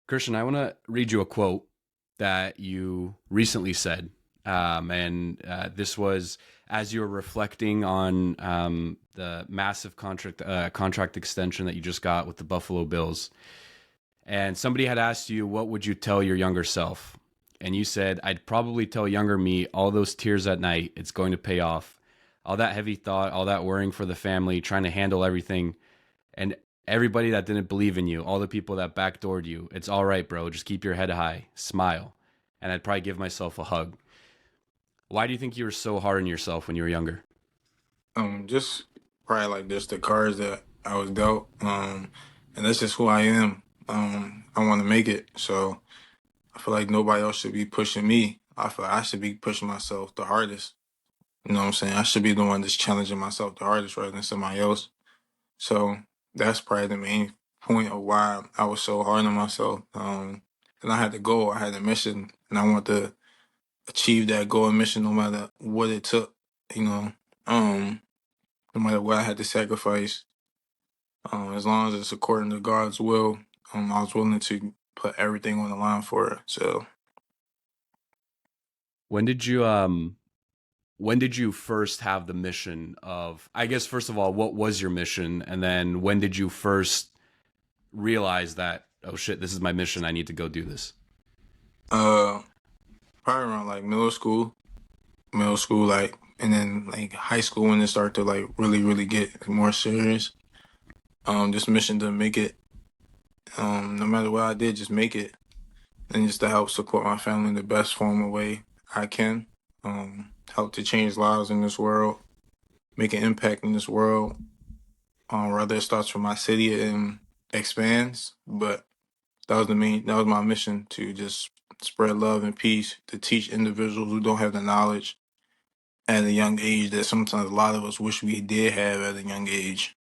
Christian, I want to read you a quote that you recently said. And this was as you were reflecting on the massive contract extension that you just got with the Buffalo Bills. And somebody had asked you, what would you tell your younger self? And you said, I'd probably tell younger me, all those tears at night, it's going to pay off. All that heavy thought, all that worrying for the family, trying to handle everything, and everybody that didn't believe in you, all the people that backdoored you, it's all right, bro. Just keep your head high, smile. And I'd probably give myself a hug. Why do you think you were so hard on yourself when you were younger? Just probably like just the cards that I was dealt. And that's just who I am. I want to make it. So I feel like nobody else should be pushing me. I feel like I should be pushing myself the hardest. You know what I'm saying? I should be the one that's challenging myself the hardest rather than somebody else. So that's probably the main point of why I was so hard on myself. And I had the goal, I had a mission, and I want to achieve that goal and mission no matter what it took. You know, um, no matter what I had to sacrifice. As long as it's according to God's will, I was willing to put everything on the line for it. So, When did you first have the mission of, I guess first of all, what was your mission? And then when did you first realize that, oh shit, this is my mission, I need to go do this? uh, probably around like middle school, like, and then like high school when it started to like really, really get more serious. Just mission to make it. No matter what I did, just make it, and just to help support my family in the best form of way I can. Help to change lives in this world, make an impact in this world. Whether it starts from my city and expands, but that was my mission to just spread love and peace, to teach individuals who don't have the knowledge at a young age that sometimes a lot of us wish we did have at a young age.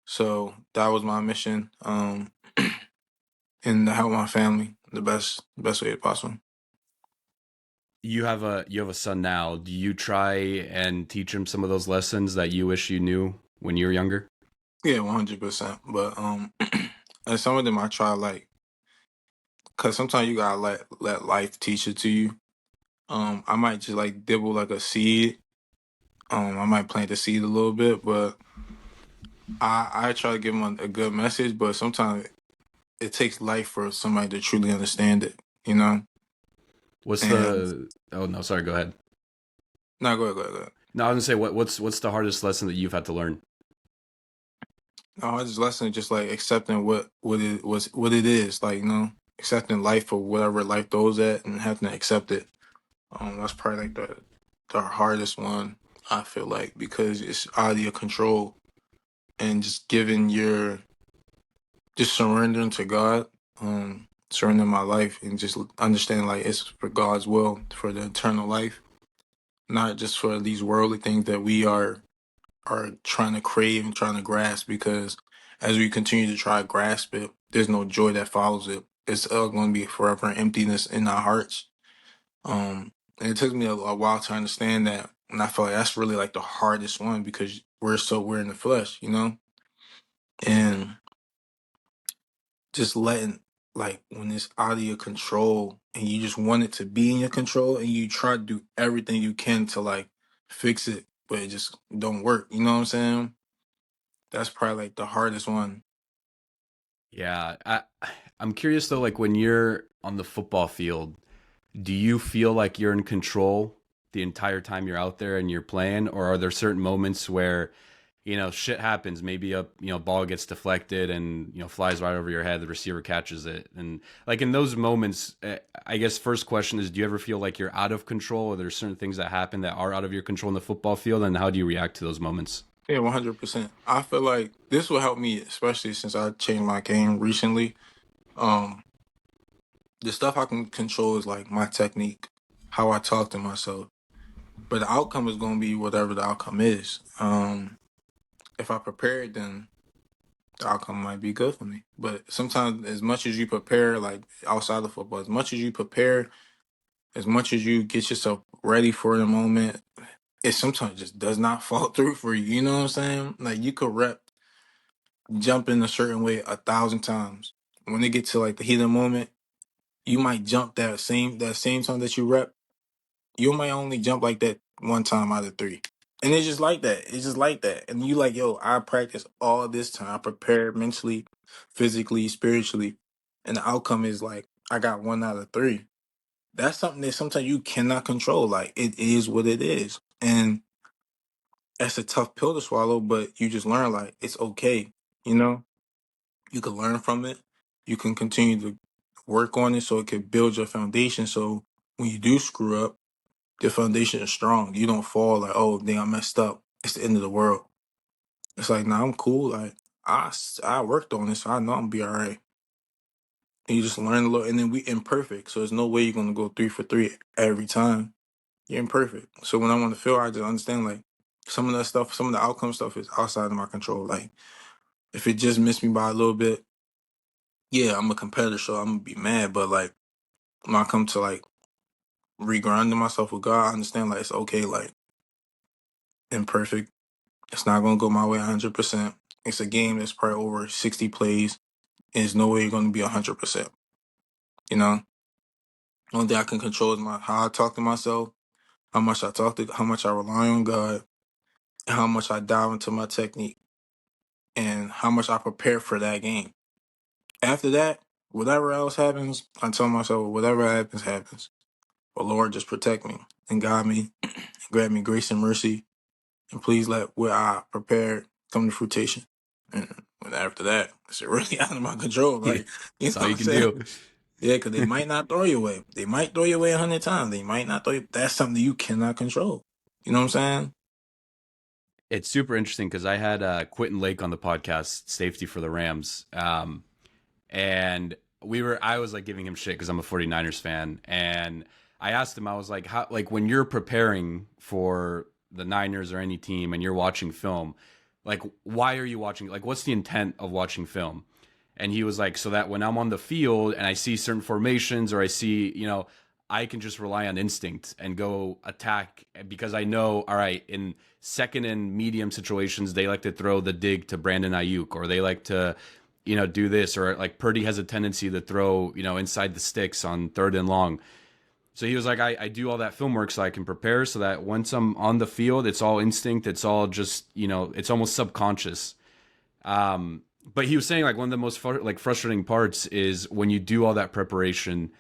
So that was my mission, and to help my family the best way possible. You have a son now. Do you try and teach him some of those lessons that you wish you knew when you were younger? Yeah, 100%. But and some of them I try like, cause sometimes you gotta let life teach it to you. I might just like dibble like a seed. I might plant the seed a little bit, but I try to give them a good message. But sometimes it takes life for somebody to truly understand it. You know. What's And the Oh no, sorry, go ahead. no, go ahead, go ahead, go ahead. No, I was gonna say what's the hardest lesson that you've had to learn? No, I just lesson just like accepting what it is. Like accepting life for whatever life throws at, and having to accept it. That's probably like the hardest one. I feel like because it's out of your control, and just giving your just surrendering to God, surrendering my life, and just understanding like it's for God's will, for the eternal life, not just for these worldly things that we are trying to crave and trying to grasp. Because as we continue to try to grasp it, there's no joy that follows it. It's going to be forever emptiness in our hearts. And it took me a while to understand that, and I feel like that's really like the hardest one because we're in the flesh, and just letting like when it's out of your control and you just want it to be in your control and you try to do everything you can to like fix it, but it just don't work. You know what I'm saying? That's probably like the hardest one. Yeah, I'm curious though, like when you're on the football field, do you feel like you're in control the entire time you're out there and you're playing, or are there certain moments where shit happens? Maybe a ball gets deflected and flies right over your head, the receiver catches it, and like in those moments, I guess first question is, do you ever feel like you're out of control, or there's certain things that happen that are out of your control in the football field, and how do you react to those moments? Yeah, 100%. I feel like this will help me, especially since I changed my game recently. Um, the stuff I can control is like my technique, how I talk to myself. But the outcome is going to be whatever the outcome is. If I prepare it, then the outcome might be good for me. But sometimes, as much as you prepare, like outside of football, as much as you prepare, as much as you get yourself ready for the moment, it sometimes just does not fall through for you. You know what I'm saying? Like you could rep jump in a certain way 1,000 times. when they get to like the heat of the moment, you might jump that same time that you rep. You might only jump like that one time out of three. And it's just like that. It's just like that. And you like, yo, I practice all this time. I prepare mentally, physically, spiritually. And the outcome is like I got one out of three. That's something that sometimes you cannot control. Like it is what it is. And that's a tough pill to swallow, but you just learn like it's okay. You know? You can learn from it. You can continue to work on it so it can build your foundation. So when you do screw up, the foundation is strong. You don't fall like, oh, dang, I messed up. It's the end of the world. It's like, nah, I'm cool. Like, I worked on this, so I know I'm gonna be all right. And you just learn a little, and then we imperfect. So there's no way you're gonna go 3 for 3 every time. You're imperfect. So when I'm on the field, I just understand like some of that stuff, some of the outcome stuff is outside of my control. Like if it just missed me by a little bit, yeah, I'm a competitor, so I'm gonna be mad. But like when I come to like regrinding myself with God, I understand like it's okay. Like imperfect. It's not gonna go my way 100%. It's a game that's probably over 60 plays, and there's no way you're gonna be 100%. You know, only thing I can control is my how I talk to myself, how much I rely on God, and how much I dive into my technique, and how much I prepare for that game. After that, whatever else happens, I tell myself, whatever happens, happens. But Lord, just protect me and guide me, and grant me grace and mercy, and please let what I prepared come to fruition. And after that, it's really out of my control. Yeah, Like, you know that's all what you I'm can saying? do. Yeah, because they might not throw you away. They might throw you away 100 times. They might not throw you. That's something you cannot control. You know what I'm saying? It's super interesting because I had Quentin Lake on the podcast, safety for the Rams. And I was like giving him shit because I'm a 49ers fan. And I asked him, I was like, how, like when you're preparing for the Niners or any team and you're watching film, like, why are you watching? Like, what's the intent of watching film? And he was like, so that when I'm on the field and I see certain formations or I see, I can just rely on instinct and go attack because I know, all right, in second and medium situations, they like to throw the dig to Brandon Ayuk or they like to, do this, or like Purdy has a tendency to throw, inside the sticks on third and long. So he was like, I do all that film work so I can prepare so that once I'm on the field, it's all instinct. It's all just, it's almost subconscious. But he was saying like one of the most frustrating parts is when you do all that preparation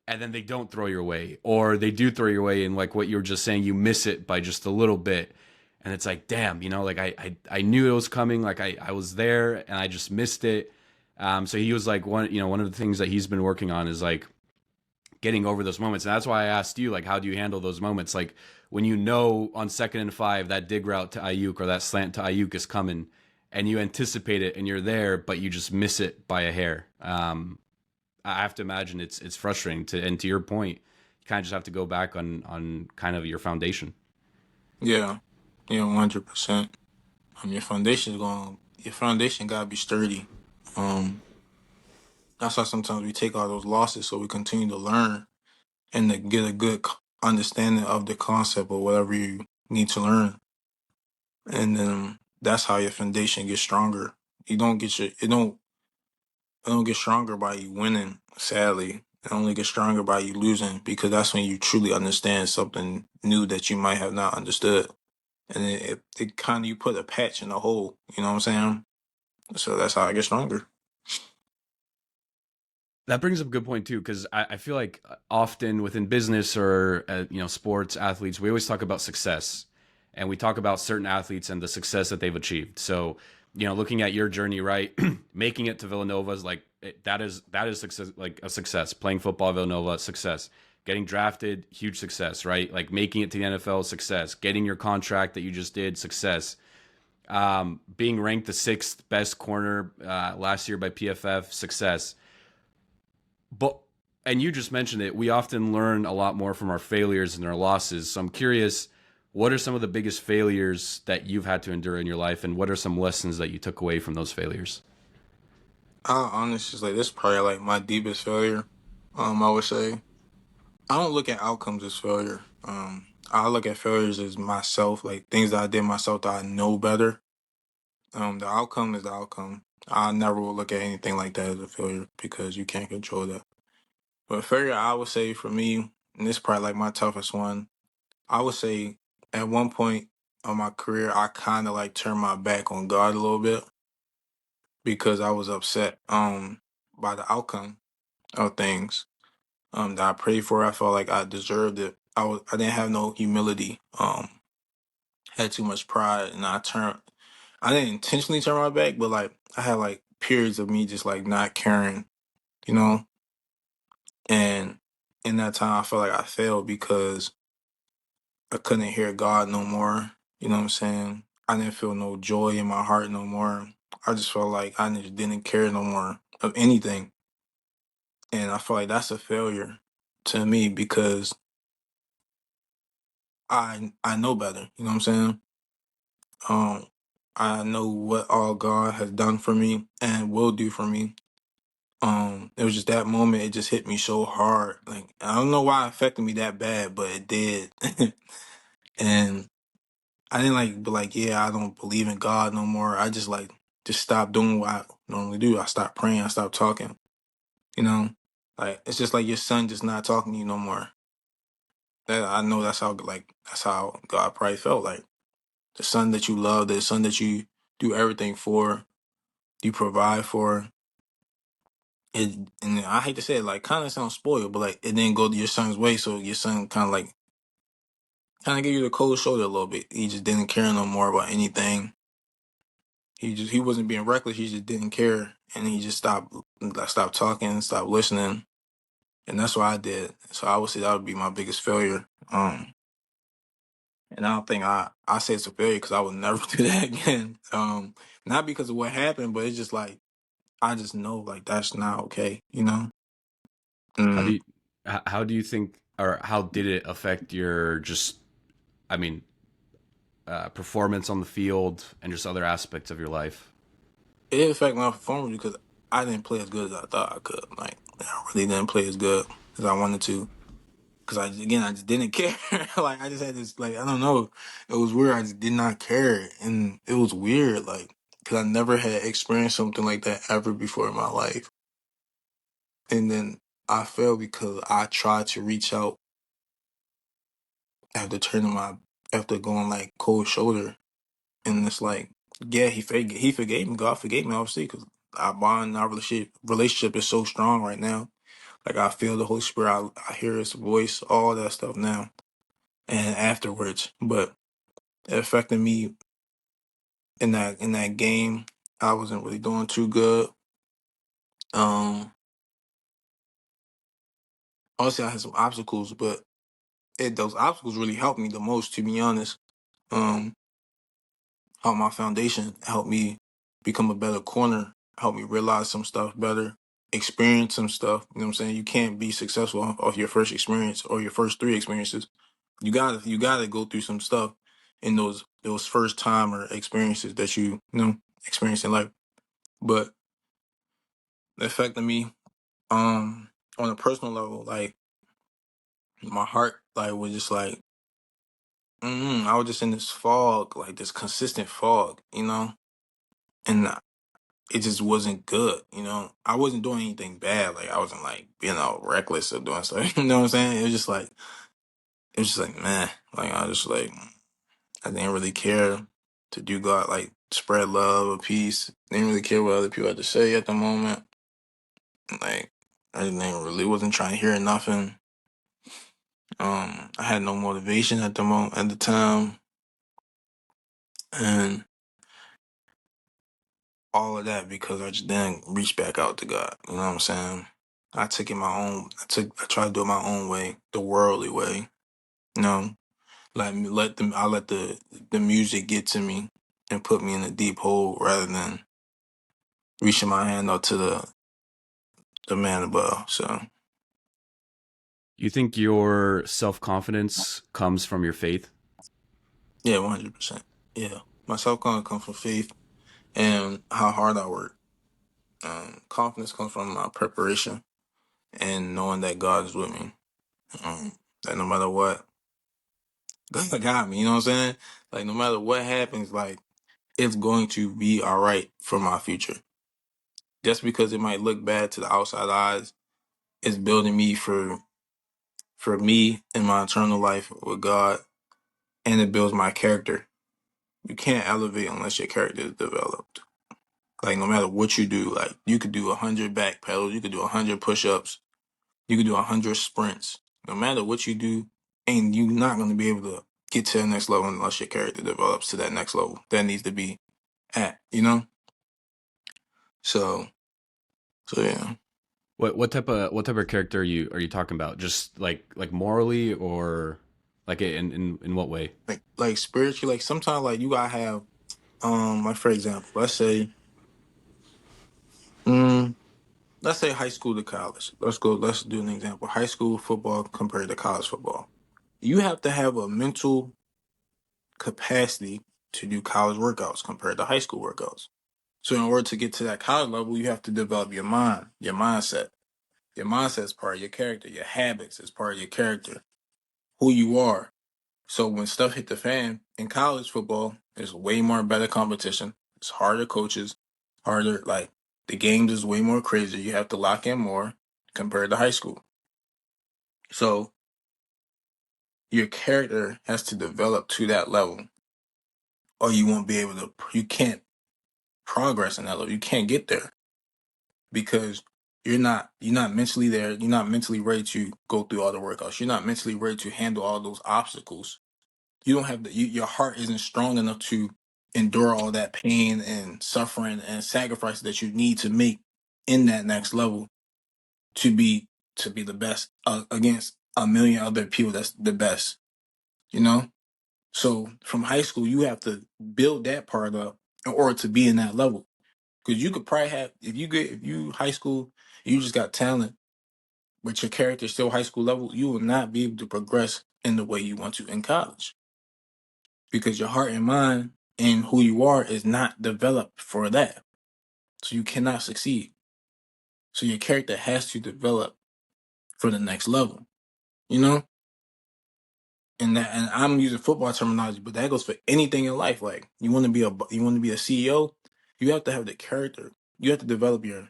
and then they don't throw your way, or they do throw your way, and like what you were just saying, you miss it by just a little bit. And it's like, damn, like I knew it was coming. Like I was there and I just missed it. So he was like one of the things that he's been working on is like getting over those moments. And that's why I asked you, like, how do you handle those moments? Like when on 2nd and 5, that dig route to Ayuk or that slant to Ayuk is coming and you anticipate it and you're there, but you just miss it by a hair. I have to imagine it's frustrating and to your point, you kind of just have to go back on kind of your foundation. Yeah. Yeah, 100%. Your foundation gotta be sturdy. Um, that's why sometimes we take all those losses so we continue to learn and to get a good understanding of the concept or whatever you need to learn. And then that's how your foundation gets stronger. You don't get your it don't get stronger by you winning, sadly. It only gets stronger by you losing because that's when you truly understand something new that you might have not understood. And it kind of, you put a patch in the hole, you know what I'm saying? So that's how I get stronger. That brings up a good point too, because I feel like often within business or sports athletes, we always talk about success, and we talk about certain athletes and the success that they've achieved. So, looking at your journey, right, making it to Villanova is like that is success, like a success. Playing football at Villanova, success. Getting drafted, huge success, right? Like making it to the NFL, success. Getting your contract that you just did, success. Being ranked the 6th best corner last year by PFF, success. But and you just mentioned it, we often learn a lot more from our failures and our losses. So I'm curious, what are some of the biggest failures that you've had to endure in your life, and what are some lessons that you took away from those failures? I honestly like this is probably like my deepest failure. I would say I don't look at outcomes as failure. I look at failures as myself, like things that I did myself that I know better. The outcome is the outcome. I never will look at anything like that as a failure because you can't control that. But failure, I would say for me, and this is probably like my toughest one, I would say at one point of my career, I kind of like turned my back on God a little bit because I was upset by the outcome of things that I prayed for. I felt like I deserved it. I didn't have no humility. Had too much pride, and I didn't intentionally turn my back, but like I had like periods of me just like not caring, you know. And in that time, I felt like I failed because I couldn't hear God no more. You know what I'm saying? I didn't feel no joy in my heart no more. I just felt like I just didn't care no more of anything. And I feel like that's a failure to me because I know better. You know what I'm saying? Um, I know what all God has done for me and will do for me. It was just that moment. It just hit me so hard. Like I don't know why it affected me that bad, but it did. And I didn't like be like, yeah, I don't believe in God no more. I just like just stopped doing what I normally do. I stopped praying. I stopped talking. You know, like it's just like your son just not talking to you no more. That I know that's how God probably felt like the son that you love, the son that you do everything for, you provide for. It and I hate to say it, like kind of sounds spoiled, but like it didn't go your son's way, so your son kind of gave you the cold shoulder a little bit. He just didn't care no more about anything. He wasn't being reckless. He just didn't care, and he just stopped talking, stopped listening, and that's what I did. So I would say that would be my biggest failure. And I don't think I say it's a failure because I would never do that again. Not because of what happened, but it's just like I just know like that's not okay. You know. How do Mm. you how do you think, or how did it affect your just, I mean, performance on the field and just other aspects of your life? It affected my performance because I didn't play as good as I thought I could. Like I really didn't play as good as I wanted to. Cause I just didn't care. Like I just had this, like I don't know, it was weird. I just did not care, and it was weird. Like cause I never had experienced something like that ever before in my life, and then I failed because I tried to reach out after turning my after going like cold shoulder, and it's like yeah, he forgave me. God forgave me obviously because our relationship is so strong right now. Like I feel the Holy Spirit, I hear His voice, all that stuff now and afterwards, but. It affected me in that game. I wasn't really doing too good. Um, Obviously I had some obstacles, but those obstacles really helped me the most, to be honest. Um, Helped my foundation, helped me become a better corner, helped me realize some stuff better, experience some stuff. You know what I'm saying? You can't be successful off your first experience or your first three experiences. You gotta go through some stuff in those first time or experiences that you know experience in life. But it affected me on a personal level, like my heart like was just like I was just in this fog, like this consistent fog, you know, and it just wasn't good, you know. I wasn't doing anything bad, like I wasn't like being all reckless or doing stuff, you know what I'm saying? It was just like man, like I just like I didn't really care to do God like spread love or peace. Didn't really care what other people had to say at the moment. Like I didn't really wasn't trying to hear nothing. I had no motivation at the moment at the time, and all of that because I just didn't reach back out to God. You know what I'm saying? I took it my own. I tried to do it my own way, the worldly way. You know, I let the music get to me and put me in a deep hole rather than reaching my hand out to the man above. So You think your self confidence comes from your faith? yeah, 100%. Yeah, my self confidence comes from faith and how hard I work. Confidence comes from my preparation and knowing that God is with me. That no matter what, God got me. You know what I'm saying? Like no matter what happens, like it's going to be all right for my future. just because it might look bad to the outside eyes, it's building me for me in my eternal life with God, and it builds my character. You can't elevate unless your character is developed. Like no matter what you do, like you could do 100 back pedals, you could do 100 push-ups, you could do 100 sprints. No matter what you do, and you're not going to be able to get to the next level unless your character develops to that next level that needs to be at, you know? So, so yeah. What type of character are you talking about? Just like morally, or like in what way? Like spiritually, like sometimes like you gotta have like for example, mm, let's say high school to college. Let's do an example. High school football compared to college football. You have to have a mental capacity to do college workouts compared to high school workouts. So in order to get to that college level, you have to develop your mind, your mindset. Your mindset is part of your character. Your habits is part of your character. Who you are. So when stuff hit the fan in college football, there's way more better competition. It's harder coaches, harder like the games is way more crazy. You have to lock in more compared to high school. So your character has to develop to that level, or you won't be able to. You can't progress in that level. You can't get there because you're not mentally there. You're not mentally ready to go through all the workouts. You're not mentally ready to handle all those obstacles. You don't have your heart isn't strong enough to endure all that pain and suffering and sacrifice that you need to make in that next level to be the best against a million other people that's the best, you know. So from high school you have to build that part up in order to be in that level, because you could probably have if you high school, you just got talent but your character is still high school level, you will not be able to progress in the way you want to in college, because your heart and mind and who you are is not developed for that. So you cannot succeed. So your character has to develop for the next level, you know? And I'm using football terminology, but that goes for anything in life. Like you want to be a CEO, you have to have the character. You have to develop your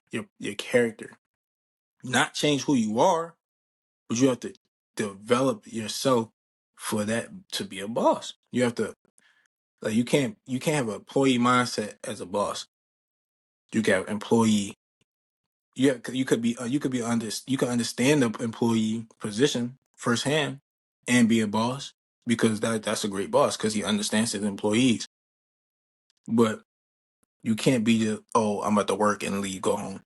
character. Not change who you are, but you have to develop yourself for that to be a boss. You have to like you can't have an employee mindset as a boss. You can have employee. You can understand the employee position firsthand and be a boss, because that's a great boss because he understands his employees. But you can't be the, oh, I'm about to work and leave, go home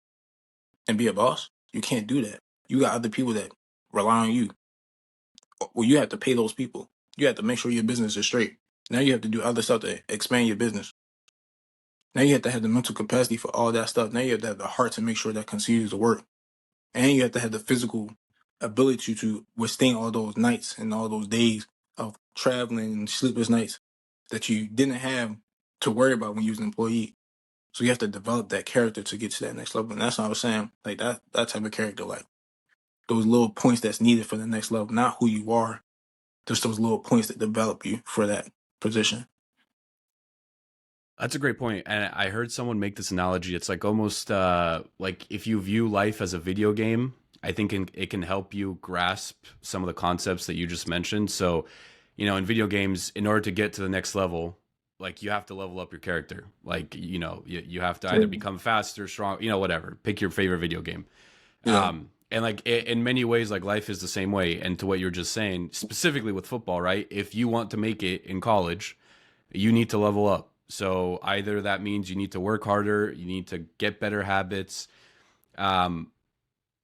and be a boss. You can't do that. You got other people that rely on you. Well, you have to pay those people. You have to make sure your business is straight. Now you have to do other stuff to expand your business. Now you have to have the mental capacity for all that stuff. Now you have to have the heart to make sure that continues to work. And you have to have the physical ability to withstand all those nights and all those days of traveling and sleepless nights that you didn't have to worry about when you was an employee. So you have to develop that character to get to that next level. And that's what I was saying. Like that type of character, like those little points that's needed for the next level, not who you are, just those little points that develop you for that position. That's a great point. And I heard someone make this analogy. It's like almost like if you view life as a video game, I think it can help you grasp some of the concepts that you just mentioned. So, in video games, in order to get to the next level, like you have to level up your character. Like, you have to either become faster, strong, whatever. Pick your favorite video game. Yeah. And like in many ways, like life is the same way. And to what you're just saying, specifically with football, right? If you want to make it in college, you need to level up. So either that means you need to work harder, you need to get better habits. Um,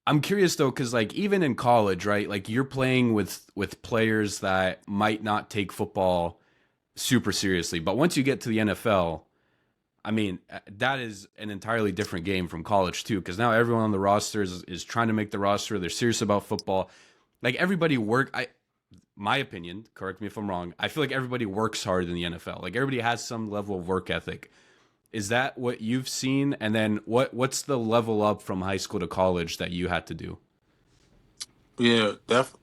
I'm curious though, because like even in college, right? Like you're playing with players that might not take football super seriously, but once you get to the NFL, I mean, that is an entirely different game from college too, because now everyone on the roster is trying to make the roster. They're serious about football. Like everybody my opinion, correct me if I'm wrong, I feel like everybody works hard in the NFL. Like everybody has some level of work ethic. Is that what you've seen? And then what's the level up from high school to college that you had to do? Yeah,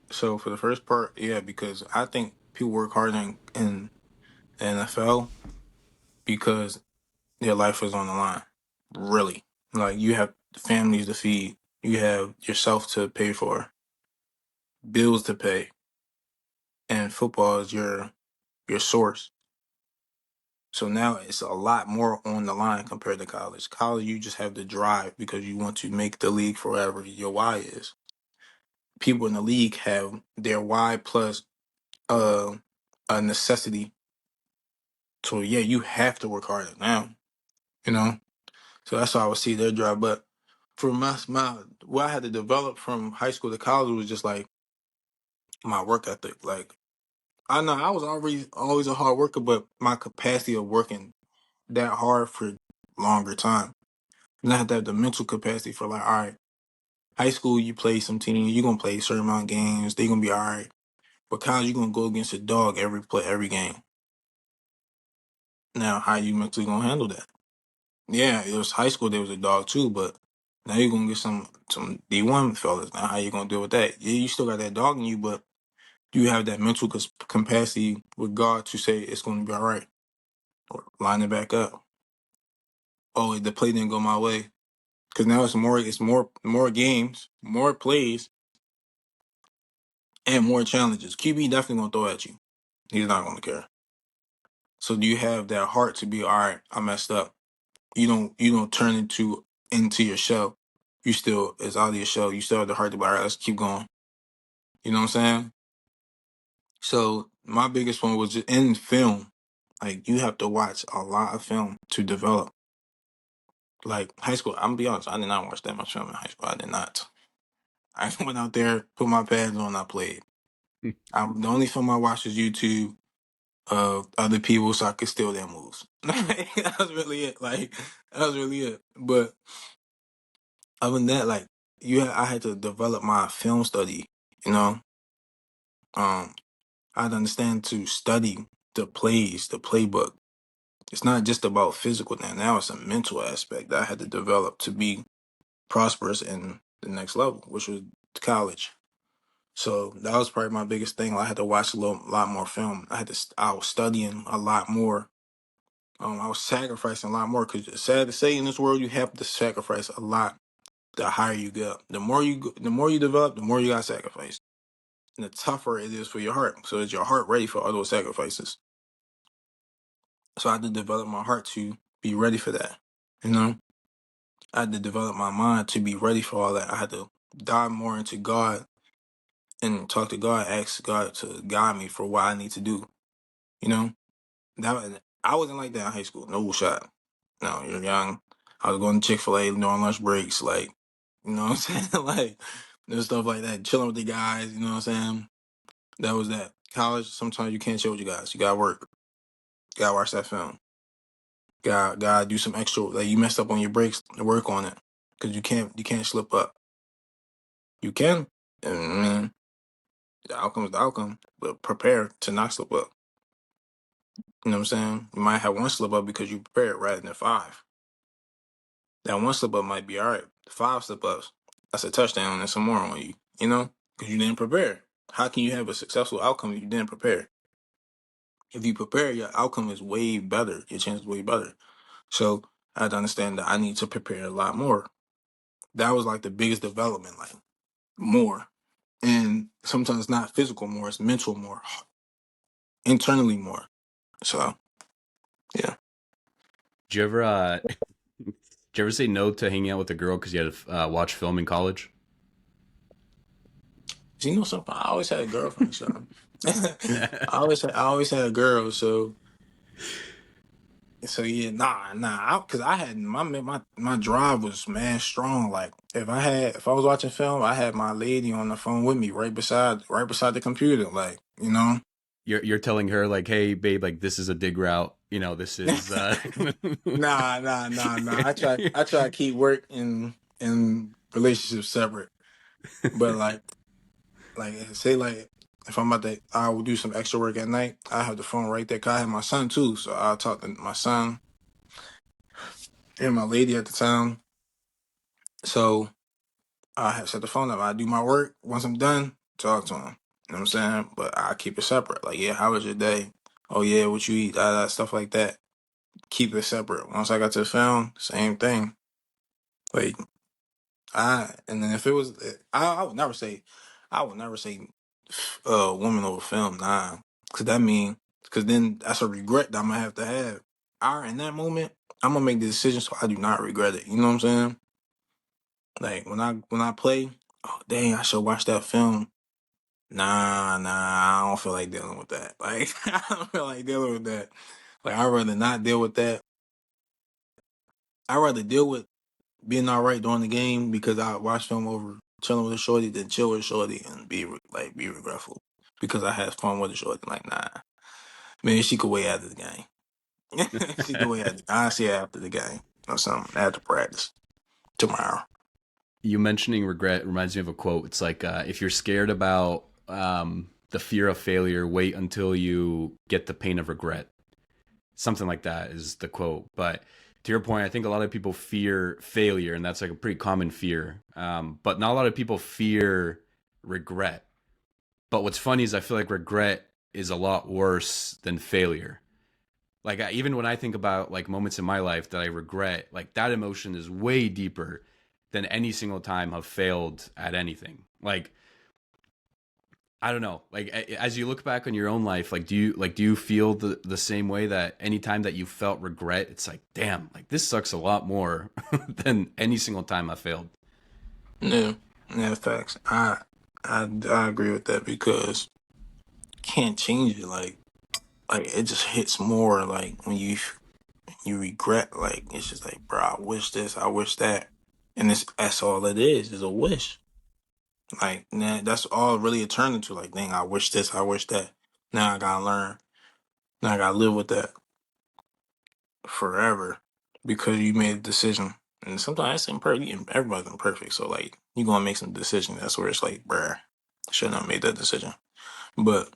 so for the first part, yeah, because I think people work hard in the NFL because their life was on the line. Really. Like you have families to feed, you have yourself to pay for, bills to pay, and football is your source. So now it's a lot more on the line compared to college. College, you just have the drive because you want to make the league forever. Your why is. People in the league have their why plus uh, a necessity. So yeah, you have to work harder now. You know, so that's how I would see their drive. But for my what I had to develop from high school to college was just like my work ethic. Like I know I was always a hard worker, but my capacity of working that hard for longer time. And I had to have the mental capacity for like, all right, high school you play some team, you're gonna play a certain amount of games, they're gonna be all right. But college you're gonna go against a dog every game. Now how you mentally gonna handle that? Yeah, it was high school there was a dog too, but now you're gonna get some D1 fellas. Now how you gonna deal with that? Yeah, you still got that dog in you, but you have that mental capacity with God to say it's gonna be all right. Or line it back up. Oh, the play didn't go my way. Because now it's more games, more plays, and more challenges. QB definitely gonna throw at you. He's not gonna care. So do you have that heart to be all right? I messed up. You don't turn into your shell. You still it's out of your shell. You still have the heart to be all right. Let's keep going. You know what I'm saying? So my biggest one was just in film. Like you have to watch a lot of film to develop. Like high school, I'm gonna be honest. I did not watch that much film in high school. I did not. I went out there, put my pads on, I played. The only film I watched was YouTube of other people so I could steal their moves. That was really it. Like that was really it. But other than that, like I had to develop my film study. You know, I had to understand to study the plays, the playbook. It's not just about physical now. Now it's a mental aspect that I had to develop to be prosperous in the next level, which was college. So that was probably my biggest thing. I had to watch lot more film. I was studying a lot more. I was sacrificing a lot more because it's sad to say in this world you have to sacrifice a lot. The higher you go, the more you develop, the more you got to sacrifice, and the tougher it is for your heart. So is your heart ready for all those sacrifices? So I had to develop my heart to be ready for that. You know, I had to develop my mind to be ready for all that. I had to dive more into God and talk to God, ask God to guide me for what I need to do. You know, I wasn't like that in high school. No shot. No, you're young. I was going to Chick-fil-A during lunch breaks, like, you know what I'm saying? Like, there's stuff like that. Chilling with the guys, you know what I'm saying? That was that. College, sometimes you can't chill with you guys. You gotta work. You gotta watch that film. Gotta do some extra. Like, you messed up on your breaks, work on it. Because you can't slip up. You can, and I mean, the outcome is the outcome, but prepare to not slip up. You know what I'm saying? You might have one slip up because you prepared rather than five. That one slip up might be all right. Five slip ups, that's a touchdown and some more on you, you know? Because you didn't prepare. How can you have a successful outcome if you didn't prepare? If you prepare, your outcome is way better. Your chance is way better. So I had to understand that I need to prepare a lot more. That was like the biggest development, like more. And sometimes not physical more, it's mental more, internally more. So, yeah. Did you ever did you ever say no to hanging out with a girl because you had to watch film in college? You know something? I always had a girlfriend, so I always had a girl, so yeah, cause I had my drive was man strong. Like if I was watching film, I had my lady on the phone with me right beside the computer. Like You're telling her like, hey babe, like this is a dig route. You know, this is nah. I try to keep work and relationships separate. But like say like if I'm about to I will do some extra work at night. I have the phone right there. Cause I have my son too, so I'll talk to my son and my lady at the time. So I have set the phone up. I do my work. Once I'm done, talk to him. You know what I'm saying? But I keep it separate. Like, yeah, how was your day? Oh yeah, what you eat? Stuff like that. Keep it separate. Once I got to the phone, same thing. Like and then if it was, I would never say, I would never say, woman over film. Nah, because then that's a regret that I'm gonna have to have. In that moment, I'm gonna make the decision so I do not regret it. You know what I'm saying? Like when I play, oh dang, I should watch that film. Nah, I don't feel like dealing with that. Like I don't feel like dealing with that. Like I'd rather not deal with that. I'd rather deal with being all right during the game because I watched film over chilling with a shorty than chill with a shorty and be regretful because I had fun with a shorty. Like nah, man, she could wait after the game. She could wait after. I see her after the game or something after practice tomorrow. You mentioning regret reminds me of a quote. It's like, if you're scared about the fear of failure, wait until you get the pain of regret. Something like that is the quote. But to your point, I think a lot of people fear failure, and that's like a pretty common fear. But not a lot of people fear regret. But what's funny is I feel like regret is a lot worse than failure. Like even when I think about like moments in my life that I regret, like that emotion is way deeper than any single time I've failed at anything. Like I don't know. Like as you look back on your own life, like do you feel the same way that anytime that you felt regret, it's like damn, like this sucks a lot more than any single time I failed. Yeah, yeah, facts. I agree with that because you can't change it. Like it just hits more. Like when you regret. Like it's just like, bro, I wish this, I wish that, and that's all it is a wish. Like nah, that's all really it turned into. Like dang, I wish this, I wish that. Now I gotta learn. Now I gotta live with that forever because you made a decision. And sometimes that's imperfect. Everybody's imperfect, so like you gonna make some decision. That's where it's like, bruh, shouldn't have made that decision. But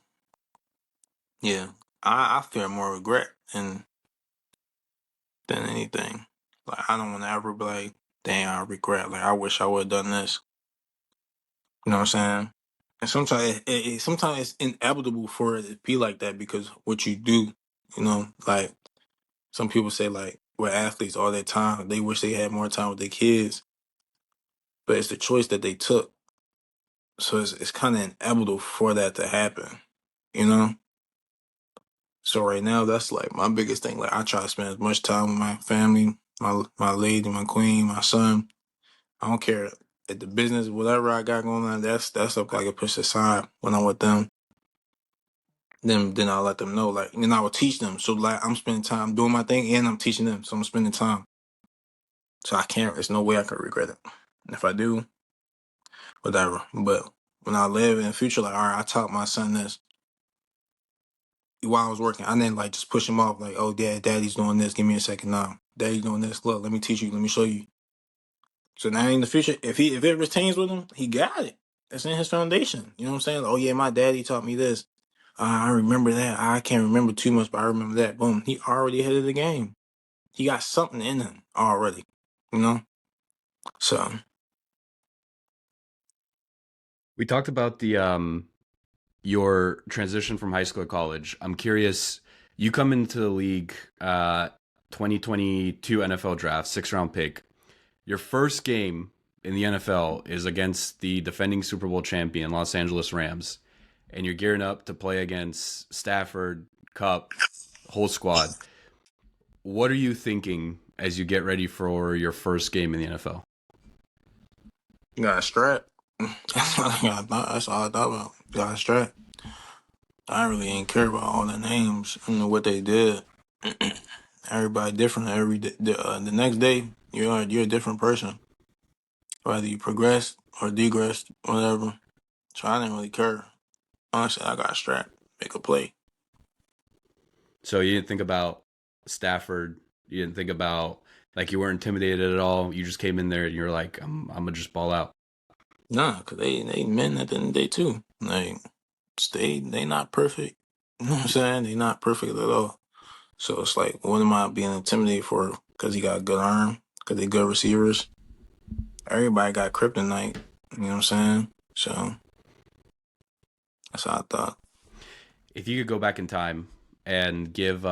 yeah, I fear more regret than anything. Like I don't want to ever be like, damn, I regret. Like I wish I would have done this. You know what I'm saying? And sometimes it's inevitable for it to be like that because what you do, like some people say like with athletes all their time, they wish they had more time with their kids, but it's the choice that they took. So it's kind of inevitable for that to happen, you know? So right now, that's like my biggest thing. Like I try to spend as much time with my family, my lady, my queen, my son. I don't care at the business, whatever I got going on. That's stuff I can push aside when I'm with them. Then I'll let them know. Like then I will teach them. So like I'm spending time doing my thing and I'm teaching them. So I'm spending time. So I can't. There's no way I could regret it. And if I do, whatever. But when I live in the future, like all right, I taught my son this while I was working. I didn't like just push him off. Like oh, daddy's doing this. Give me a second now. Daddy's doing this. Look, let me teach you. Let me show you. So now in the future, if it retains with him, he got it. It's in his foundation. You know what I'm saying? Oh yeah, my daddy taught me this. I remember that. I can't remember too much, but I remember that. Boom. He already ahead of the game. He got something in him already. You know? So We talked about the your transition from high school to college. I'm curious, you come into the league 2022 NFL draft, 6th round pick. Your first game in the NFL is against the defending Super Bowl champion Los Angeles Rams, and you're gearing up to play against Stafford, Cup, whole squad. What are you thinking as you get ready for your first game in the NFL? you got a strap. That's all I thought about. Got a strap. I really ain't care about all the names and what they did. Everybody different. Every day, the next day, you're a different person. Whether you progress or degress, whatever. So I didn't really care. Honestly, I got strapped. Make a play. So you didn't think about Stafford. You didn't think about like you weren't intimidated at all. You just came in there and you're like, I'm gonna just ball out. Nah, cause they men at the end of the day too. Like they not perfect. You know what I'm saying? They not perfect at all. So it's like, what am I being intimidated for? Cause he got a good arm. Cause they good receivers. Everybody got kryptonite. You know what I'm saying? So that's how I thought. If you could go back in time and give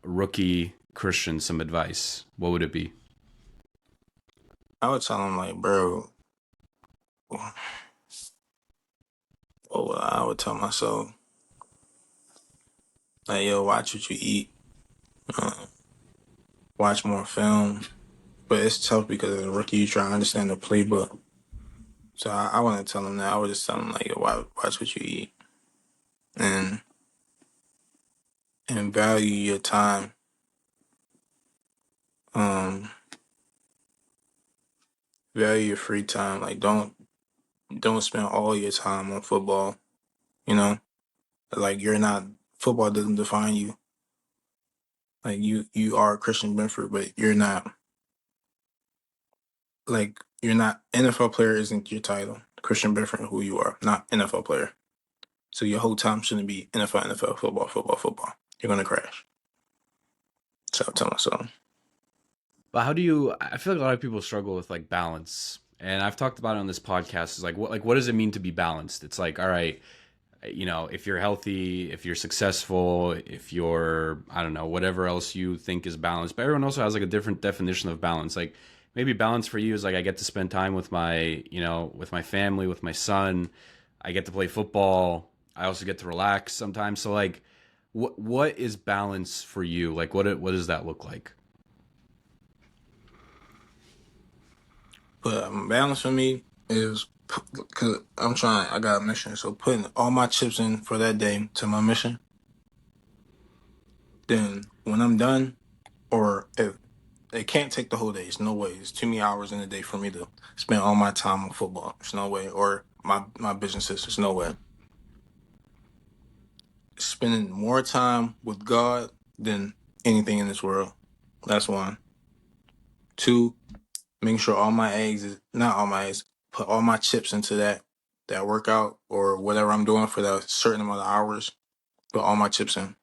rookie Christian some advice, what would it be? I would tell him like, bro, oh, I would tell myself like, yo, watch what you eat, uh, watch more film. But it's tough because as a rookie, you try to understand the playbook. So I wouldn't tell him that. I would just tell him like, yo, watch what you eat and value your time. Um, Value your free time. Like don't spend all your time on football. You know, like you're not football doesn't define you. Like you are Christian Benford, but you're not like you're not NFL player isn't your title. Christian Benford, who you are, not NFL player. So your whole time shouldn't be NFL, football, football, football. You're gonna crash. So I tell myself. But how do you? I feel like a lot of people struggle with like balance, and I've talked about it on this podcast. Is like what does it mean to be balanced? It's like, all right, you know, if you're healthy, if you're successful, if you're, I don't know, whatever else you think is balance. But everyone also has like a different definition of balance. Like maybe balance for you is like I get to spend time with my, you know, with my family, with my son. I get to play football. I also get to relax sometimes. So like, what is balance for you? Like what does that look like? But balance for me is because I'm trying. I got a mission, so putting all my chips in for that day to my mission. Then when I'm done, or if it can't take the whole day, it's no way. It's too many hours in a day for me to spend all my time on football. It's no way, or my businesses. It's no way. Spending more time with God than anything in this world. That's one. Two, making sure all my eggs is not all my eggs, put all my chips into that workout or whatever I'm doing for that certain amount of hours. Put all my chips in.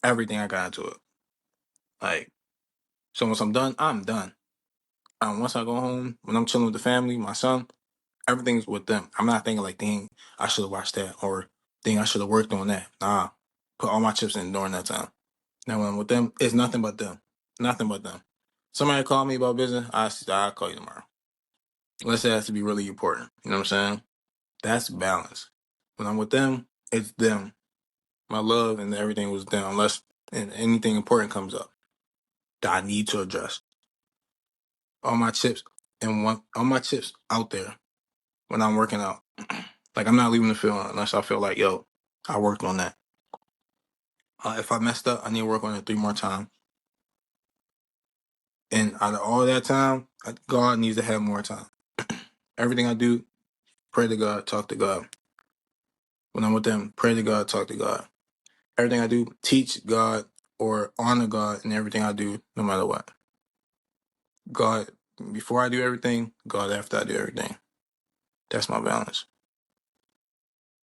Everything I got into it. Like so once I'm done, I'm done. Once I go home, when I'm chilling with the family, my son, everything's with them. I'm not thinking like, dang, I should have watched that or dang, I should have worked on that. Nah. Put all my chips in during that time. Now when I'm with them, it's nothing but them. Nothing but them. Somebody call me about business, I'll call you tomorrow. Unless it has to be really important. You know what I'm saying? That's balance. When I'm with them, it's them. My love and everything was them, unless anything important comes up that I need to address. All my chips all my chips out there when I'm working out. Like I'm not leaving the field unless I feel like, yo, I worked on that. If I messed up, I need to work on it 3 more times. And out of all that time, God needs to have more time. Everything I do, pray to God, talk to God. When I'm with them, pray to God, talk to God. Everything I do, teach God or honor God in everything I do, no matter what. God before I do everything, God after I do everything. That's my balance.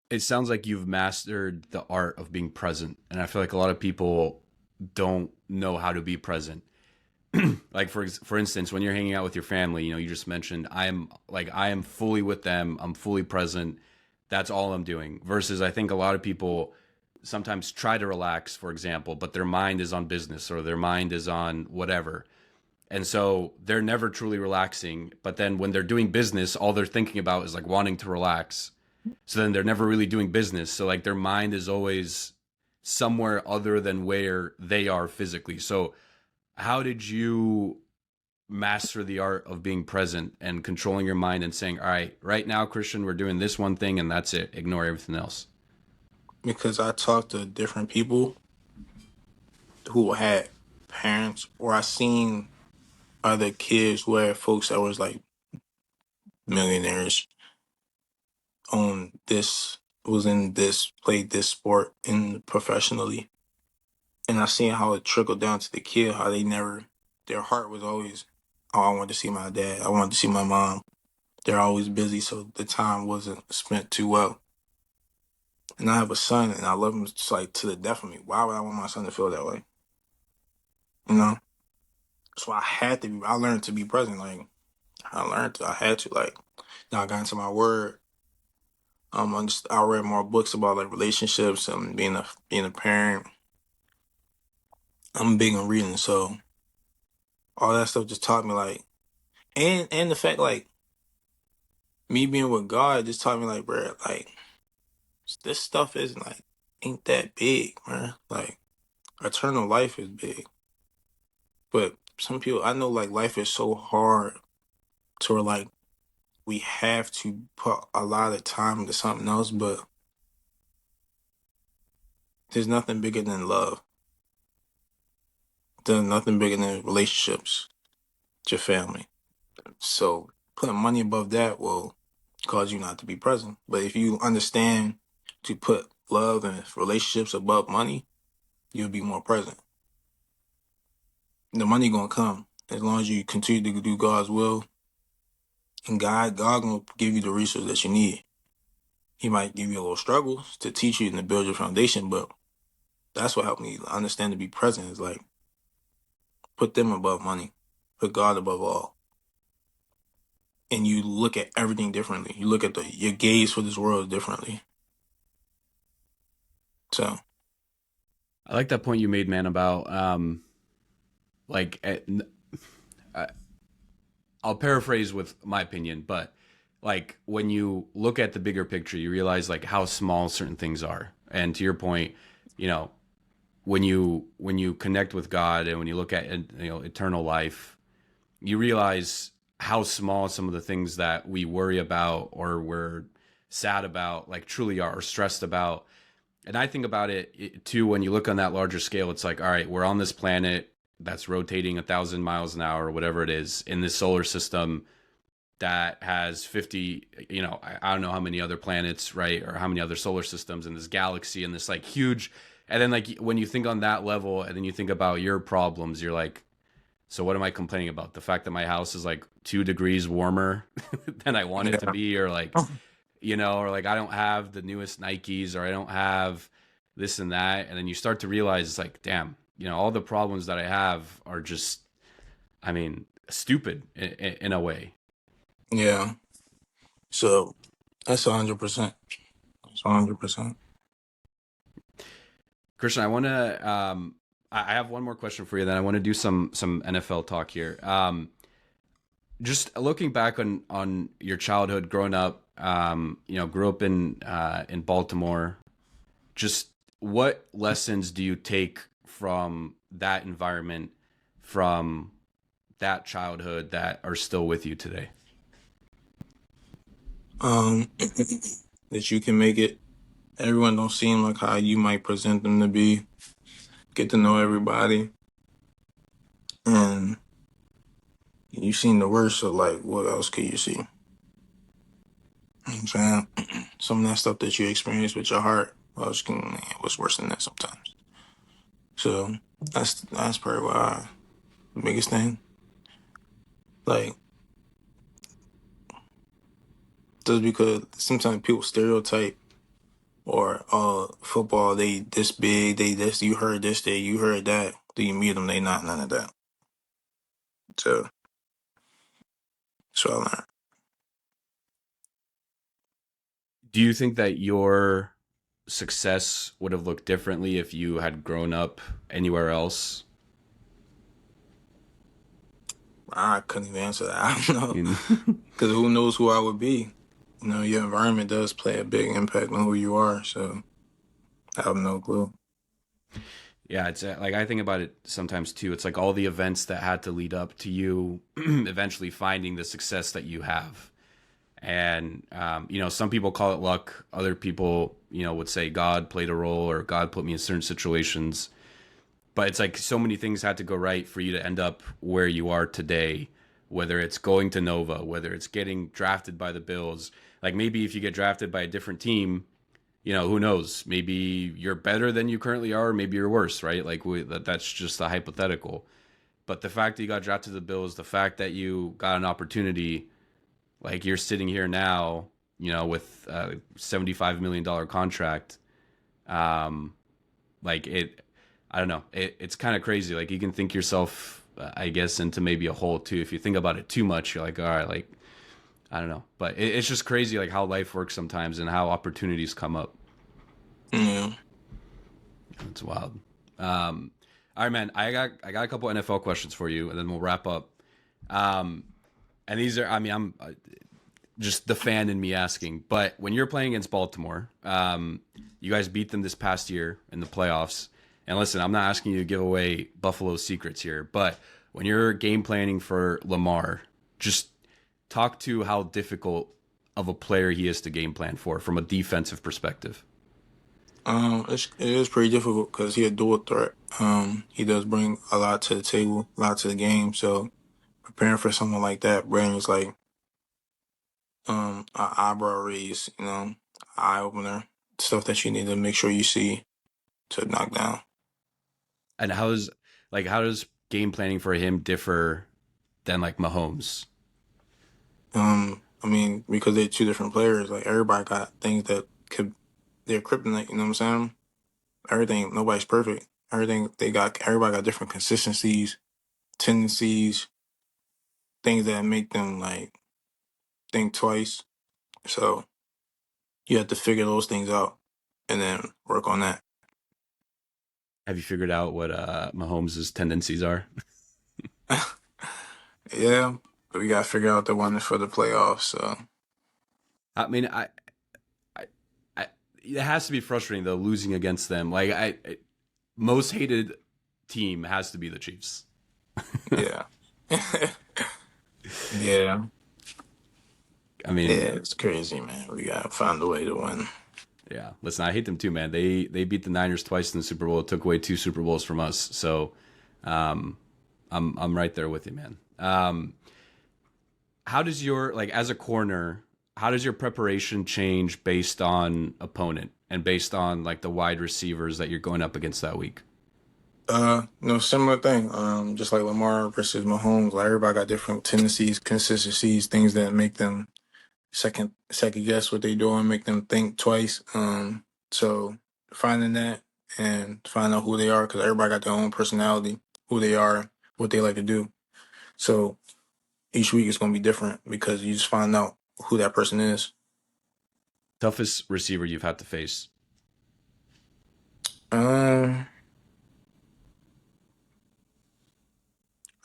It sounds like you've mastered the art of being present, and I feel like a lot of people don't know how to be present. Like for instance, when you're hanging out with your family, you know, you just mentioned I am fully with them, I'm fully present. That's all I'm doing. Versus I think a lot of people sometimes try to relax, for example, but their mind is on business or their mind is on whatever. And so they're never truly relaxing, but then when they're doing business, all they're thinking about is like wanting to relax. So then they're never really doing business. So like their mind is always somewhere other than where they are physically. So how did you master the art of being present and controlling your mind and saying, all right, right now, Christian, we're doing this one thing and that's it. Ignore everything else. Because I talk to different people who had parents or I seen other kids who had folks that was like millionaires own this was in this played this sport in professionally. And I seen how it trickled down to the kid, how they never their heart was always, oh, I wanted to see my dad. I wanted to see my mom. They're always busy, so the time wasn't spent too well. And I have a son, and I love him just like to the death of me. Why would I want my son to feel that way? You know. So I had to be. I learned to be present. Like I had to. Like now I got into my word. I read more books about like relationships and being a parent. I'm big on reading, so all that stuff just taught me like And the fact like me being with God just taught me like, bro, like this stuff isn't like ain't that big, man. Like eternal life is big, but some people I know like life is so hard to where like we have to put a lot of time into something else, but there's nothing bigger than love. There's nothing bigger than relationships, your family. So putting money above that will cause you not to be present. But if you understand to put love and relationships above money, you'll be more present. The money gonna come as long as you continue to do God's will, and God gonna give you the resources that you need. He might give you a little struggles to teach you and to build your foundation, but that's what helped me understand to be present is like put them above money, put God above all, and you look at everything differently. You look at your gaze for this world differently. So I like that point you made, man, about like I- I'll paraphrase with my opinion, but like when you look at the bigger picture, you realize like how small certain things are. And to your point, you know, when you connect with God and when you look at eternal life, you realize how small some of the things that we worry about or we're sad about like truly are or stressed about. And I think about too when you look on that larger scale. It's like, all right, we're on this planet that's rotating 1,000 miles an hour or whatever it is in this solar system that has 50, I don't know how many other planets, right, or how many other solar systems in this galaxy and this like huge. And then like when you think on that level and then you think about your problems, you're like, so what am I complaining about? The fact that my house is like 2 degrees warmer than I want it to yeah, be, or like, or like I don't have the newest Nikes, or I don't have this and that. And then you start to realize it's like, damn, all the problems that I have are just, I mean, stupid in a way. yeah. So that's 100%. That's 100%. Christian, I want to, I have one more question for you. Then I want to do some NFL talk here. Just looking back on your childhood, growing up, grew up in Baltimore. Just what lessons do you take from that environment, from that childhood, that are still with you today? That you can make it. Everyone don't seem like how you might present them to be. Get to know everybody, and you've seen the worst. So like, what else could you see? You know what I'm saying some of that stuff that you experience with your heart, what's worse than that sometimes. So that's probably why the biggest thing. Like, just because sometimes people stereotype or football they this big, they this you heard this, day you heard that. Do you meet them? They not none of that. So I learned. Do you think that your success would have looked differently if you had grown up anywhere else? I couldn't even answer that. I don't know In because who knows who I would be. Your environment does play a big impact on who you are. So I have no clue. Yeah, it's like I think about it sometimes too. It's like all the events that had to lead up to you eventually finding the success that you have. And some people call it luck. Other people, would say God played a role or God put me in certain situations. But it's like so many things had to go right for you to end up where you are today. Whether it's going to Nova, whether it's getting drafted by the Bills. Like maybe if you get drafted by a different team, who knows? Maybe you're better than you currently are, or maybe you're worse, right? Like that's just a hypothetical. But the fact that you got drafted to the Bills, the fact that you got an opportunity, like you're sitting here now, with a $75 million contract, um, like I don't know, it's kind of crazy. Like you can think yourself, I guess, into maybe a hole too. If you think about it too much, you're like, all right, like I don't know, but it's just crazy, like how life works sometimes and how opportunities come up. Yeah. It's wild. All right, man. I got a couple NFL questions for you, and then we'll wrap up. Um, And these are, I mean, I'm just the fan in me asking, but when you're playing against Baltimore, you guys beat them this past year in the playoffs. And listen, I'm not asking you to give away Buffalo's secrets here, but when you're game planning for Lamar, just talk to how difficult of a player he is to game plan for from a defensive perspective. It is pretty difficult because he a dual threat. He does bring a lot to the table, a lot to the game. So preparing for someone like that brings like an eyebrow raise, eye opener, stuff that you need to make sure you see to knock down. And how does game planning for him differ than like Mahomes? I mean, because they're two different players, like everybody got things that could they're kryptonite, you know what I'm saying? Everything, nobody's perfect. Everybody got different consistencies, tendencies, things that make them like think twice. So you have to figure those things out and then work on that. Have you figured out what Mahomes' tendencies are? Yeah, but we gotta figure out the one for the playoffs. So I mean, I, I it has to be frustrating though losing against them. Like most hated team has to be the Chiefs. yeah, yeah, I mean, yeah. It's crazy, man. We gotta find a way to win. yeah. Listen, I hate them too, man. They beat the Niners twice in the Super Bowl. It took away two Super Bowls from us. So, um, I'm right there with you, man. How does your like as a corner? How does your preparation change based on opponent and based on like the wide receivers that you're going up against that week? No, similar thing. Just like Lamar versus Mahomes, like everybody got different tendencies, consistencies, things that make them second guess what they doing, make them think twice. So finding that and find out who they are, because everybody got their own personality, who they are, what they like to do. So each week is gonna be different because you just find out who that person is. Toughest receiver you've had to face? Um,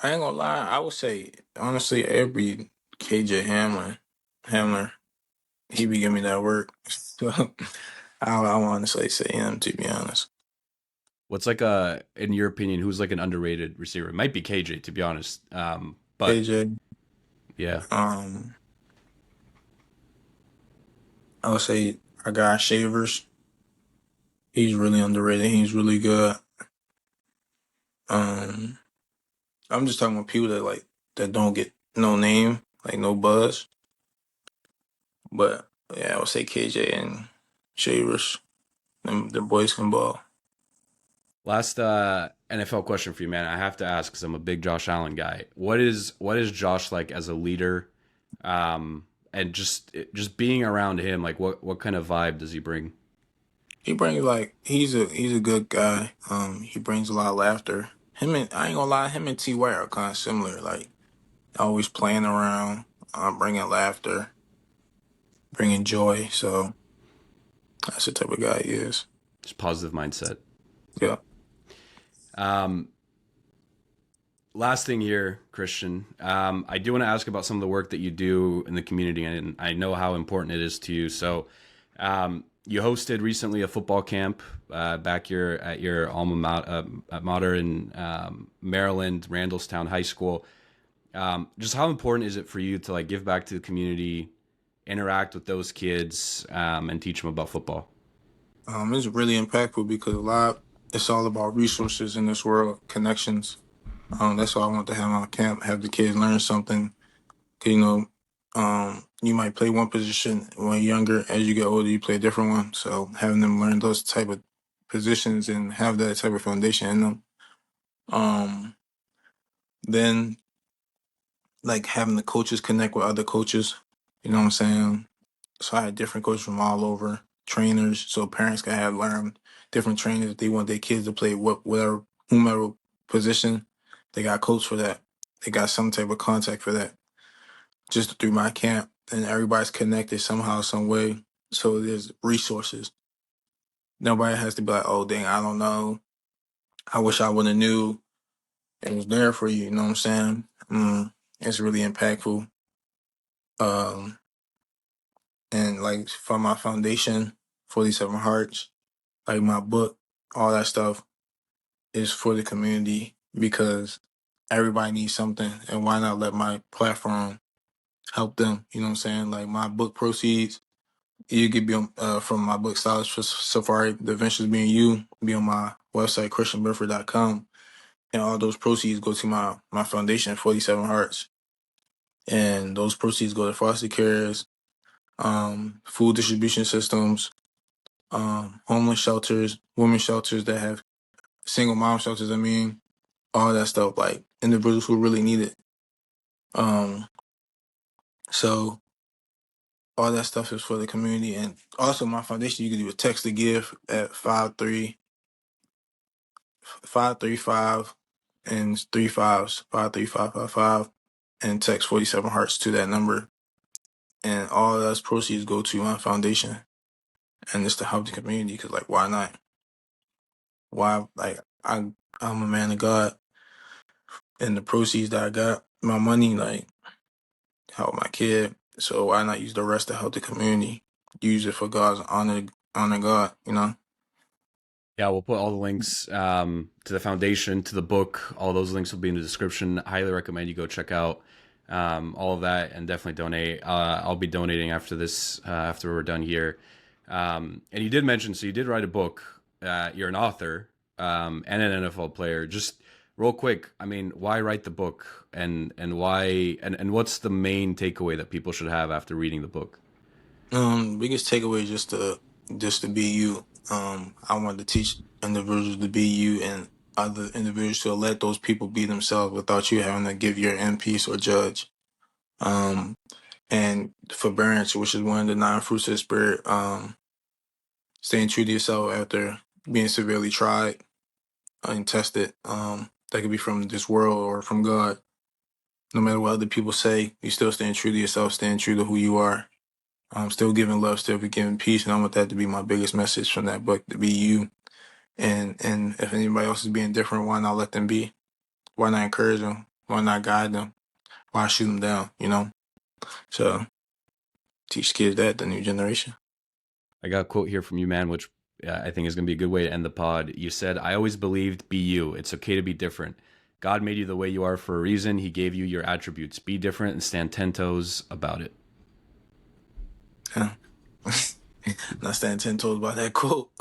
I ain't gonna lie. I would say honestly, every KJ Hamler, he be giving me that work. So I want to say him to be honest. What's like in your opinion, who's like an underrated receiver? It might be KJ to be honest. But KJ, yeah, um, I would say our guy Shavers. He's really underrated. He's really good. Um, I'm just talking about people that like that don't get no name, like no buzz. But yeah, I would say KJ and Shavers. The boys can ball. last NFL question for you, man. I have to ask because I'm a big Josh Allen guy. What is Josh like as a leader? And just being around him, like what kind of vibe does he bring? He brings like he's a good guy. He brings a lot of laughter. Him and I ain't gonna lie, him and Ty are kind of similar. Like always playing around, bringing laughter, bringing joy. So that's the type of guy he is. Just positive mindset. Yeah. Um, last thing here, Christian. I do want to ask about some of the work that you do in the community, and I know how important it is to you. So, you hosted recently a football camp back here at your mater in Maryland, Randallstown High School. Just how important is it for you to like give back to the community, interact with those kids, and teach them about football? It's really impactful because it's all about resources in this world, connections. That's all I want to have on camp. Have the kids learn something. 'Cause, you might play one position when you're younger. As you get older, you play a different one. So having them learn those type of positions and have that type of foundation in them. Um, then like having the coaches connect with other coaches. You know what I'm saying? So I had different coaches from all over, trainers, so parents can have learn different trainers if they want their kids to play whatever whomever position. They got coach for that. They got some type of contact for that. Just through my camp, and everybody's connected somehow, some way. So there's resources. Nobody has to be like, oh dang, I don't know. I wish I would have knew. It was there for you. You know what I'm saying? It's really impactful. Um, and like for my foundation, 47 Hearts, like my book, all that stuff is for the community because everybody needs something, and why not let my platform help them? You know what I'm saying? Like my book proceeds, you could be on from my book Stylish for Safari, The Adventures Being You, be on my website christianbenford.com, and all those proceeds go to my foundation, 47 Hearts, and those proceeds go to foster cares, food distribution systems, homeless shelters, women's shelters that have single mom shelters. I mean, all that stuff, like individuals who really need it. Um, so all that stuff is for the community, and also my foundation. You can do a text to give at 535 and 53555 and text 47 Hearts to that number, and all those proceeds go to my foundation, and it's to help the community. Because like, why not? Why, like, I'm a man of God, and the proceeds that I got, my money, like, help my kid. So why not use the rest to help the community? Use it for God's honor God, you know? Yeah, we'll put all the links to the foundation, to the book. All those links will be in the description. I highly recommend you go check out all of that and definitely donate. I'll be donating after this, after we're done here. And you did mention, so you did write a book. You're an author and an NFL player. Just real quick, I mean, why write the book, and why, and what's the main takeaway that people should have after reading the book? Biggest takeaway is just to be you. I wanted to teach individuals to be you and other individuals to let those people be themselves without you having to give your end piece or judge. Um, and forbearance, which is one of the nine fruits of the spirit. Staying true to yourself after being severely tried and tested. That could be from this world or from God. No matter what other people say, you still staying true to yourself, staying true to who you are. Still giving love, still be giving peace, and I want that to be my biggest message from that book, to be you. And if anybody else is being different, why not let them be? Why not encourage them? Why not guide them? Why shoot them down? You know. So teach kids that, the new generation. I got a quote here from you, man, which I think is going to be a good way to end the pod. You said, "I always believed, be you. It's okay to be different. God made you the way you are for a reason. He gave you your attributes. Be different and stand 10 toes about it." Yeah. Not standing 10 toes by that quote.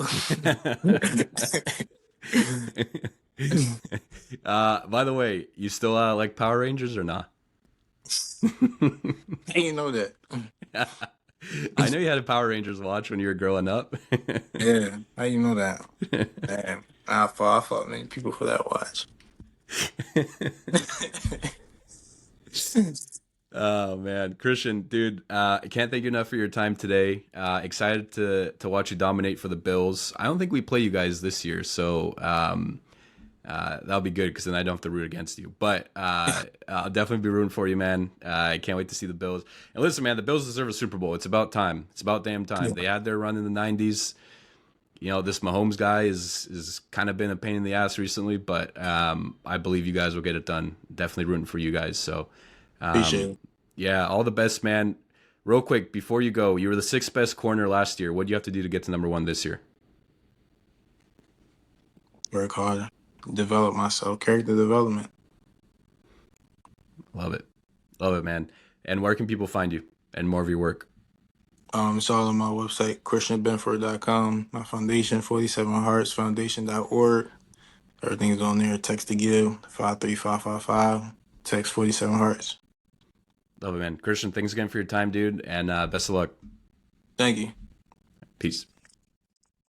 By the way, you still like Power Rangers or not? How you know that? I know you had a Power Rangers watch when you were growing up. Yeah, how you know that? Damn, I fought many people for that watch. Oh man, Christian, dude, I can't thank you enough for your time today. Excited to watch you dominate for the Bills. I don't think we play you guys this year, so that'll be good because then I don't have to root against you. But I'll definitely be rooting for you, man. I can't wait to see the Bills. And listen, man, the Bills deserve a Super Bowl. It's about time. It's about damn time. Yeah, They had their run in the '90s. You know, this Mahomes guy is kind of been a pain in the ass recently, but I believe you guys will get it done. Definitely rooting for you guys. So, appreciate um, it. yeah, all the best, man. Real quick, before you go, you were the sixth best corner last year. What do you have to do to get to number one this year? Work harder, develop myself, character development. Love it. Love it, man. And where can people find you and more of your work? It's all on my website, christianbenford.com. My foundation, 47 Hearts Foundation.org. Everything is on there. Text to give 53555. Text 47 Hearts. Love it, man. Christian, thanks again for your time, dude. And best of luck. Thank you. Peace.